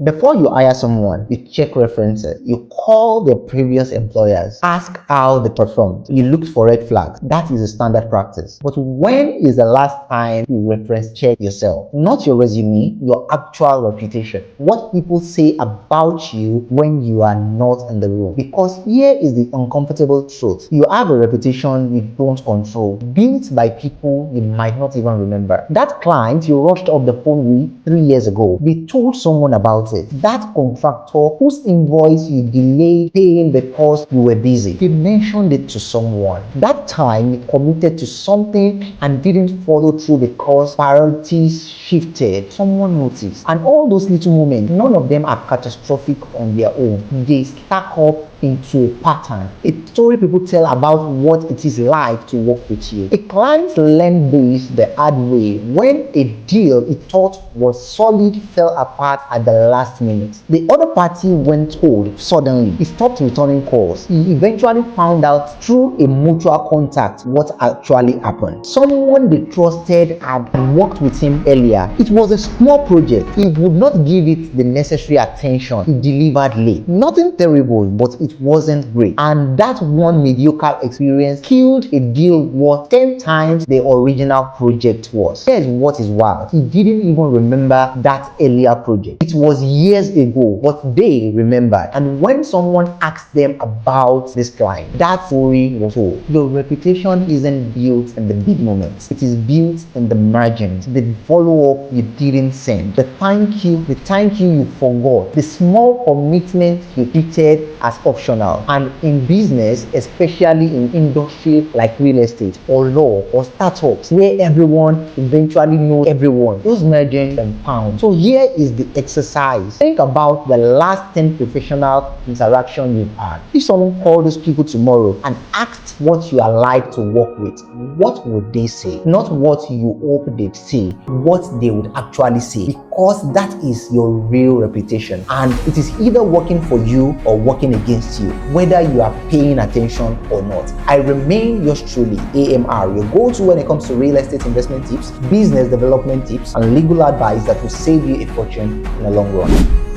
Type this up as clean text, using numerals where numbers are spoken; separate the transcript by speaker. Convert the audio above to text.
Speaker 1: Before you hire someone, you check references, you call their previous employers, ask how they performed, you look for red flags. That is a standard practice. But when is the last time you reference check yourself? Not your resume, your actual reputation. What people say about you when you are not in the room. Because here is the uncomfortable truth. You have a reputation you don't control, built by people you might not even remember. That client you rushed off the phone with 3 years ago, they told someone about it. That contractor whose invoice you delayed paying because you were busy, they mentioned it to someone. That time you committed to something and didn't follow through because priorities shifted. Someone noticed. And all those little moments, none of them are catastrophic on their own. They stack up into a pattern, a story people tell about what it is like to work with you. A client learned this the hard way when a deal he thought was solid fell apart at the last minute. The other party went cold suddenly. He stopped returning calls. He eventually found out through a mutual contact what actually happened. Someone they trusted had worked with him earlier. It was a small project. He would not give it the necessary attention. He delivered late. Nothing terrible, but it wasn't great. And that one mediocre experience killed a deal worth 10 times the original project was. Here's what is wild. He didn't even remember that earlier project. It was years ago, but they remembered. And when someone asked them about this client, that story was told. Your reputation isn't built in the big moments. It is built in the margins, the follow-up you didn't send, the thank you you forgot, the small commitment you treated as optional. And in business, especially in industry like real estate or law or startups, where everyone eventually knows everyone, those margins compound. So here is the exercise. Think about the last 10 professional interactions you've had. If someone called those people tomorrow and asked what you are like to work with, what would they say? Not what you hope they'd say, what they would actually say, because that is your real reputation, and it is either working for you or working against you, whether you are paying attention or not. I remain yours truly, AMR, your go-to when it comes to real estate investment tips, business development tips, and legal advice that will save you a fortune in the long run.